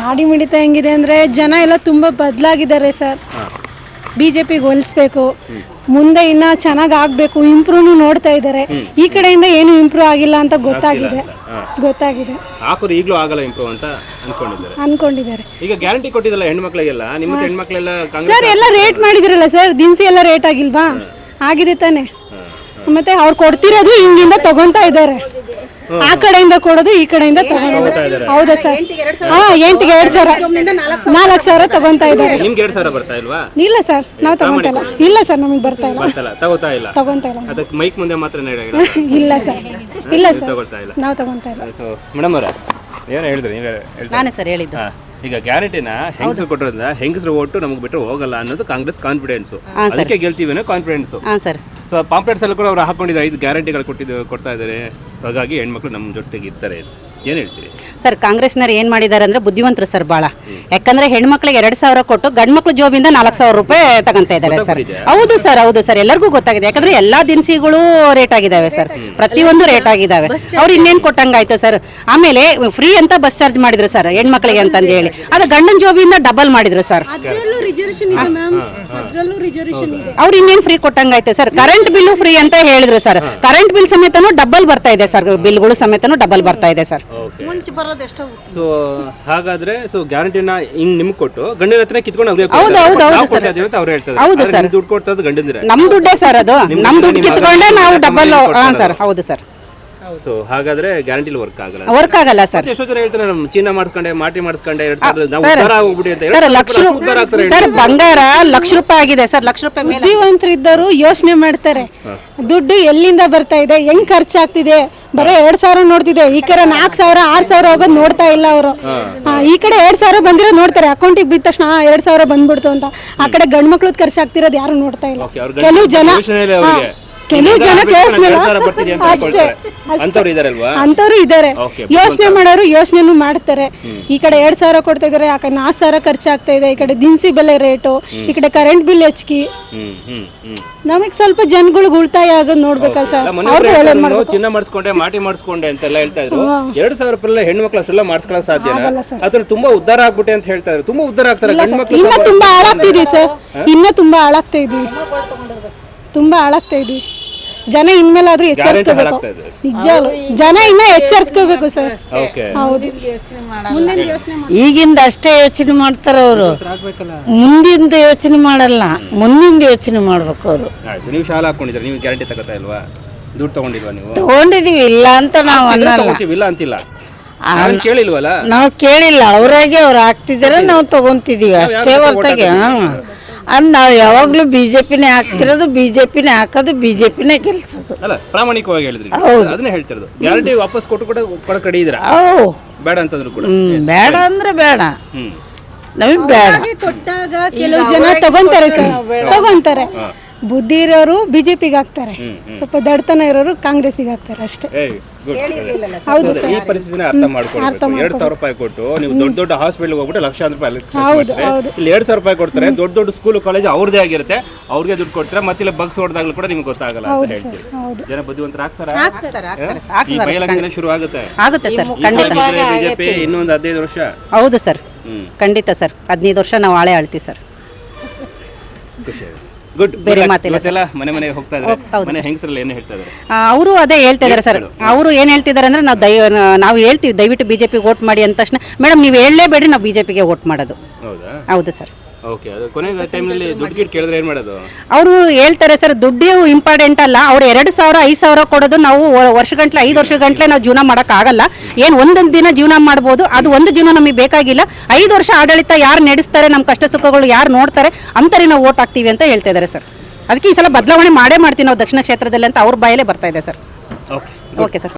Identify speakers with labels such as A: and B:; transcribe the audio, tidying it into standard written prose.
A: ನಾಡಿ ಮಿಡಿತ ಹೆಂಗಿದೆ ಅಂದರೆ ಜನ ಎಲ್ಲ ತುಂಬ ಬದಲಾಗಿದ್ದಾರೆ ಸರ್. BJPಗೆ ಹೋಲಿಸ್ಬೇಕು, ಮುಂದೆ ಇನ್ನೂ ಚೆನ್ನಾಗಿ ಆಗಬೇಕು, ಇಂಪ್ರೂವ್ ನೋಡ್ತಾ ಇದ್ದಾರೆ. ಈ ಕಡೆಯಿಂದ ಏನು ಇಂಪ್ರೂವ್ ಆಗಿಲ್ಲ ಅಂತ ಗೊತ್ತಾಗಿದೆ.
B: ಹಾಕೋರು ಈಗಲೂ ಆಗಲ್ಲ ಇಂಪ್ರೂವ್ ಅಂತ
A: ಅನ್ಕೊಂಡಿದ್ದಾರೆ.
B: ಈಗ ಗ್ಯಾರಂಟಿ ಕೊಟ್ಟಿದ್ದಲ್ಲ ಹೆಣ್ಮಕ್ಳಿಗೆಲ್ಲ, ನಿಮ್ಮ ಹೆಣ್ಮಕ್ಳೆಲ್ಲ
A: ಸರ್ ಎಲ್ಲ ರೇಟ್ ಮಾಡಿದ್ರಲ್ಲ ಸರ್, ದಿನಸಿ ಎಲ್ಲ ರೇಟ್ ಆಗಿಲ್ವಾ? ಆಗಿದೆ ತಾನೆ. ಮತ್ತೆ ಅವ್ರು ಕೊಡ್ತಿರೋದು ಹಿಂಗಿಂದ ತಗೊಂತಾ ಇದ್ದಾರೆ. ಆ ಕಡೆಯಿಂದ ಕೊಡೋದು, ಈ ಕಡೆಯಿಂದ ತಗೊಳ್ಳೋದು. ಹೌದಾ ಸರ್? ಎಂಟಿಗೆ 2,000 4,000 ತಗೊಂತಾ ಇದ್ದಾರೆ.
B: ನಿಮ್ಗೆ 2,000 ಬರ್ತಾ ಇಲ್ವಾ?
A: ಇಲ್ಲ ಸರ್, ನಾವು ತಗೊಂತಾ ಇಲ್ಲ. ಇಲ್ಲ ಸರ್, ನಮಗೆ ಬರ್ತಾ ಇಲ್ಲ.
B: ತಗೋತಾ ಇಲ್ಲ. ಅದಕ್ಕೆ ಮೈಕ್ ಮುಂದೆ ಮಾತ್ರ
A: ಇಲ್ಲ ಸರ್, ಇಲ್ಲ ಸರ್, ನಾವು ತಗೊಂತಾ ಇಲ್ಲ.
B: ಸೊ ಮೇಡಮ್ ಅವರ ಏನು ಹೇಳಿದ್ರಿ? ನೀವೇ
C: ನಾನೇ ಸರ್ ಹೇಳಿದ್ದು.
B: ಈಗ ಗ್ಯಾರಂಟಿನ ಹೆಂಗಸರು ಕೊಟ್ಟರೋದ್ರಿಂದ ಹೆಂಗಸರು ಓಟು ನಮಗೆ ಬಿಟ್ಟರೆ ಹೋಗಲ್ಲ ಅನ್ನೋದು ಕಾಂಗ್ರೆಸ್ ಕಾನ್ಫಿಡೆನ್ಸು. ಅದಕ್ಕೆ ಗೆಲ್ತೀವಿ ಅನ್ನೋ ಕಾನ್ಫಿಡೆನ್ಸು.
C: ಹಾಂ ಸರ್.
B: ಸೊ ಪಾಂಪ್ಲೆಟ್ಸ್ ಎಲ್ಲ ಕೂಡ ಅವ್ರು ಹಾಕೊಂಡಿದ್ದಾರೆ, 5 ಗ್ಯಾರಂಟಿಗಳು ಕೊಡ್ತಾ ಇದ್ದಾರೆ. ಹಾಗಾಗಿ ಹೆಣ್ಮಕ್ಳು ನಮ್ಮ ಜೊತೆಗೆ ಇರ್ತಾರೆ. ಏನು ಹೇಳ್ತೀರಿ
C: ಸರ್? ಕಾಂಗ್ರೆಸ್ನವ್ರು ಏನು ಮಾಡಿದ್ದಾರೆ ಅಂದರೆ ಬುದ್ಧಿವಂತರು ಸರ್ ಭಾಳ. ಯಾಕಂದರೆ ಹೆಣ್ಮಕ್ಳಿಗೆ 2,000 ಕೊಟ್ಟು ಗಂಡು ಮಕ್ಳು ಜೋಬಿಂದ 4,000 ರೂಪಾಯಿ ತಗೊಂತಾ ಇದ್ದಾರೆ ಸರ್. ಹೌದು ಸರ್, ಹೌದು ಸರ್, ಎಲ್ಲರಿಗೂ ಗೊತ್ತಾಗಿದೆ. ಯಾಕಂದರೆ ಎಲ್ಲ ದಿನಸಿಗಳು ರೇಟ್ ಆಗಿದ್ದಾವೆ ಸರ್, ಪ್ರತಿಯೊಂದು ರೇಟ್ ಆಗಿದ್ದಾವೆ. ಅವ್ರು ಇನ್ನೇನು ಕೊಟ್ಟಂಗಾಯ್ತು ಸರ್. ಆಮೇಲೆ ಫ್ರೀ ಅಂತ ಬಸ್ ಚಾರ್ಜ್ ಮಾಡಿದ್ರು ಸರ್ ಹೆಣ್ಮಕ್ಳಿಗೆ ಅಂತಂದು ಹೇಳಿ, ಅದು ಗಂಡನ ಜೋಬಿಯಿಂದ ಡಬಲ್ ಮಾಡಿದ್ರು ಸರ್. ಅವ್ರು ಇನ್ನೇನು free ಕೊಟ್ಟಂಗಾಯ್ತು sir. Current bill free ಅಂತ ಹೇಳಿದ್ರು ಸರ್. ಕರೆಂಟ್ ಬಿಲ್ ಸಮೇತನೂ ಡಬಲ್ ಬರ್ತಾ ಇದೆ ಸರ್, ಬಿಲ್ಗಳು ಸಮೇತನೂ ಡಬಲ್ ಬರ್ತಾ ಇದೆ ಸರ್.
B: ಸೊ ಹಾಗಾದ್ರೆ ಗ್ಯಾರಂಟಿನ ಹಿಂಗ್ ನಿಮ್ಗೆ ಕೊಟ್ಟು ಗಂಡನ ಹತ್ರ ಕಿತ್ಕೊಂಡು
C: ಹೌದು ಸರ್,
B: ದುಡ್ಡು ಕೊಡ್ತದ್ದು ಗಂಡಂದ್ರೆ
C: ನಮ್ ದುಡ್ಡೇ ಸರ್, ಅದು ನಮ್ ದುಡ್ಡು ಕಿತ್ಕೊಂಡೆ ನಾವು ಡಬಲ್. ಸರ್ ಹೌದು ಸರ್.
B: ಸೊ ಹಾಗಾದ್ರೆ ಗ್ಯಾರಂಟಿಲಿ ವರ್ಕ್
C: ಆಗಲ್ಲ ಸರ್.
B: ಎಷ್ಟೋ ಜನ ಹೇಳ್ತಾರೆ ನಮ್ಮ ಚೀನಾ ಮಾಡಿಸ್ಕೊಂಡೆ, ಮಾಟಿ ಮಾಡಿಸ್ಕೊಂಡೆ,
C: ಸರ್ ಬಂಗಾರ ₹1,00,000 ಆಗಿದೆ ಸರ್. ₹1,00,000 ಮೇಲೆ
A: ಬುದ್ಧಿವಂತರಿದ್ದರು ಯೋಚನೆ ಮಾಡ್ತಾರೆ. ದುಡ್ಡು ಎಲ್ಲಿಂದ ಬರ್ತಾ ಇದೆ, ಹೆಂಗ್ ಖರ್ಚಾಗ್ತಿದೆ, ಬರೀ 2,000 ನೋಡ್ತಿದೆ. ಈ ಕಡೆ 4,000 6,000 ಹೋಗೋದು ನೋಡ್ತಾ ಇಲ್ಲ ಅವರು. ಈ ಕಡೆ 2,000 ಬಂದಿರೋ ನೋಡ್ತಾರೆ, ಅಕೌಂಟಿಗೆ ಬಿದ್ದ ತಕ್ಷಣ 2,000 ಬಂದ್ಬಿಡ್ತು ಅಂತ. ಆ ಕಡೆ ಗಂಡು ಮಕ್ಳದ್ ಖರ್ಚಾಗ್ತಿರೋದು ಯಾರು ನೋಡ್ತಾ ಇಲ್ಲ. ಕೆಲವು ಜನ ಅಂತವ್ರು ಇದಾರೆ, ಯೋಚನೆ ಮಾಡೋರು ಯೋಚನೆನೂ ಮಾಡ್ತಾರೆ. ಈ ಕಡೆ 2,000 ಕೊಡ್ತಾ ಇದಾರೆ, ಆ ಕಡೆ 4,000 ಖರ್ಚಾಗ್ತಾ ಇದೆ. ಈ ಕಡೆ ದಿನಸಿ ಬೆಲೆ ರೇಟು, ಈ ಕಡೆ ಕರೆಂಟ್ ಬಿಲ್ ಹೆಚ್ಚಿಗೆ. ನಮಗ್ ಸ್ವಲ್ಪ ಜನಗಳಿಗೆ ಉಳಿತಾಯ ಆಗೋದು ನೋಡ್ಬೇಕಾ ಸರ್?
B: ಚಿನ್ನ ಮಾಡಿಸ್ಕೊಂಡೆ, ಮಾಟಿ ಮಾಡಿಸ್ಕೊಂಡೆ ಅಂತೆಲ್ಲ ಹೇಳ್ತಾ ಇದ್ರು. 2,000 ರೂಪಾಯಿ ಹೆಣ್ಮಕ್ಳು ಅಷ್ಟೆಲ್ಲ ಮಾಡಿಸ್ಕೊಳಕ್ ಸಾಧ್ಯ? ಅದ್ರ ತುಂಬಾ ಉದ್ಧಾರ ಆಗ್ಬಿಟ್ಟೆ ಅಂತ ಹೇಳ್ತಾ ಇದ್ರು. ತುಂಬಾ ಉದ್ಧಾರ ಆಗ್ತಾರೆ
A: ಇನ್ನ ತುಂಬಾ ಹಾಳಾಗ್ತಿದ್ವಿ ಸರ್, ಇನ್ನ ತುಂಬಾ ಹಾಳಾಗ್ತಾ ಇದ್ವಿ, ತುಂಬಾ ಹಾಳಾಗ್ತಾ ಇದ್ವಿ. ಜನ ಇನ್ಮೇಲಾದ್ರೂ ಎಚ್ಚರಿಸ್ಕೋಬೇಕು. ನಿಜ, ಜನ ಇನ್ನ ಎಚ್ಚರಿಸ್ಕೋಬೇಕು ಸರ್. ಹೌದು,
D: ಈಗಿಂದ ಅಷ್ಟೇ ಯೋಚನೆ ಮಾಡ್ತಾರ ಅವರು, ಮುಂದಿಂದ ಯೋಚನೆ ಮಾಡಲ್ಲ, ಮುಂದಿಂದ ಯೋಚನೆ ಮಾಡ್ಬೇಕು ಅವರು.
B: ನೀವು ಶಾಲಾ ಹಾಕೊಂಡಿದ್ರೆ, ನೀವು ಗ್ಯಾರಂಟಿ ತಗೋತಾ ಇಲ್ವಾ? ದುಡ್ಡು ತಗೊಂಡಿಲ್ವಾ? ನೀವು
D: ತಗೊಂಡಿದೀವಿ, ಇಲ್ಲ ಅಂತ ನಾವು ಅನ್ನಲ್ಲ,
B: ಇಲ್ಲ ಅಂತಿಲ್ಲ. ಕೇಳಿಲ್ವಲ್ಲ,
D: ನಾವು ಕೇಳಿಲ್ಲ. ಅವ್ರಾಗೆ ಅವ್ರು ಹಾಕ್ತಿದಾರೆ, ನಾವು ತಗೊಂತಿದೀವಿ ಅಷ್ಟೇ ಹೊರತಾಗಿ. ನಾವು ಯಾವಾಗ್ಲೂ ಬಿಜೆಪಿನೇ ಹಾಕ್ತಿರೋದು, ಬಿಜೆಪಿನೇ ಹಾಕೋದು, ಬಿಜೆಪಿನೇ ಗೆಲ್ಸೋದು.
B: ಅಲ್ಲ, ಪ್ರಾಮಾಣಿಕವಾಗಿ ಹೇಳಿದ್ರಿ, ಅದನ್ನೇ ಹೇಳ್ತಿರೋದು. ಗ್ಯಾರಂಟಿ ವಾಪಸ್ ಕೊಟ್ಟು ಕಡೆ ಇದ್ರ ಬೇಡ ಅಂತಂದ್ರು ಕೂಡ
D: ಬೇಡ ಅಂದ್ರೆ ಬೇಡ, ನಮಗ್ ಬೇಡ.
A: ಕೊಟ್ಟಾಗ ಕೆಲವು ಜನ ತಗೊಂತಾರೆ ಸರ್, ತಗೊಂತಾರೆ. ಬುದ್ಧಿ ಇರೋರು ಬಿಜೆಪಿಗೆ ಹಾಕ್ತಾರೆ, ಸ್ವಲ್ಪ ದಡ್ತನ ಇರೋರು ಕಾಂಗ್ರೆಸ್ಸಿಗೆ ಹಾಕ್ತಾರೆ ಅಷ್ಟೇ.
B: ಹೌದು ಸರ್, ಈ ಪರಿಸ್ಥಿತಿನ ಅರ್ಥ ಮಾಡ್ಕೊಳ್ಬೇಕು. 2,000 ರೂಪಾಯಿ ಕೊಟ್ಟು ನೀವು ದೊಡ್ಡ ಹಾಸ್ಪಿಟಲ್ ಹೋಗ್ಬಿಟ್ಟು ಲಕ್ಷಾಂತರ ರೂಪಾಯಿ ಇಲ್ಲಿ 2,000 ರೂಪಾಯಿ ಕೊಡ್ತಾರೆ. ದೊಡ್ಡ ಸ್ಕೂಲ್ ಕಾಲೇಜ್ ಅವ್ರದೇ ಆಗಿರುತ್ತೆ, ಅವ್ರಿಗೆ ದುಡ್ಡು ಕೊಡ್ತಾರೆ. ಮತ್ತೆ ಬಗ್ಸ್ ಹೊಡೆದಾಗ್ಲೂ ಕೂಡ ನಿಮ್ಗೆ ಗೊತ್ತಾಗಲ್ಲ ಅಂತ ಹೇಳ್ತೀರಿ. ಜನ ಬುದ್ಧಿವಂತರಾಗ್ತಾರೆ. ಈ ಬಯಲಾಗಿನ ಶುರು ಆಗುತ್ತೆ ಬಿಜೆಪಿ ಇನ್ನೊಂದು 15 ವರ್ಷ.
C: ಹೌದು ಸರ್, ಖಂಡಿತ ಸರ್. 15 ವರ್ಷ ನಾವು ಆಳೆ ಆಳ್ತೀವಿ ಸರ್.
B: ಗುಡ್. ಬೇರೆ ಮಾತಿಲ್ಲ. ಮನೆ ಹೋಗ್ತಾ ಇದ್ದಾರೆ, ಮನೆ ಹೆಂಗಸರಲ್ಲಿ ಏನು ಹೇಳ್ತಾ ಇದ್ದಾರೆ?
C: ಅವರು ಅದೇ ಹೇಳ್ತಾ ಇದ್ದಾರೆ ಸರ್. ಅವರು ಏನು ಹೇಳ್ತಿದ್ದಾರೆ ಅಂದ್ರೆ, ನಾವು ಹೇಳ್ತೀವಿ ದಯವಿಟ್ಟು ಬಿಜೆಪಿಗೆ ವೋಟ್ ಮಾಡಿ ಅಂದ ತಕ್ಷಣ, ಮೇಡಮ್ ನೀವು ಹೇಳಲೇಬೇಡಿ, ನಾವು ಬಿಜೆಪಿಗೆ ವೋಟ್ ಮಾಡೋದು. ಹೌದು ಸರ್. ಅವರು ಹೇಳ್ತಾರೆ ಸರ್, ದುಡ್ಡು ಇಂಪಾರ್ಟೆಂಟ್ ಅಲ್ಲ. ಅವ್ರು 2,000 5,000 ಕೊಡೋದು ನಾವು ವರ್ಷಗಂಟ್ಲೆ 5 ವರ್ಷಗಂಟ್ಲೆ ನಾವು ಜೀವನ ಮಾಡೋಕ್ಕಾಗಲ್ಲ. ಏನು ಒಂದೊಂದು ದಿನ ಜೀವನ ಮಾಡ್ಬೋದು, ಅದು ಒಂದು ಜೀವನ ನಮಗೆ ಬೇಕಾಗಿಲ್ಲ. 5 ವರ್ಷ ಆಡಳಿತ ಯಾರು ನಡೆಸ್ತಾರೆ, ನಮ್ಮ ಕಷ್ಟ ಸುಖಗಳು ಯಾರು ನೋಡ್ತಾರೆ ಅಂತಾರೆ ನಾವು ವೋಟ್ ಹಾಕ್ತೀವಿ ಅಂತ ಹೇಳ್ತಾ ಇದ್ದಾರೆ ಸರ್. ಅದಕ್ಕೆ ಈ ಸಲ ಬದಲಾವಣೆ ಮಾಡೇ ಮಾಡ್ತೀವಿ ನಾವು ದಕ್ಷಿಣ ಕ್ಷೇತ್ರದಲ್ಲಿ ಅಂತ ಅವ್ರ ಬಾಯಲ್ಲೇ ಬರ್ತಾ ಇದೆ ಸರ್. Okay sir.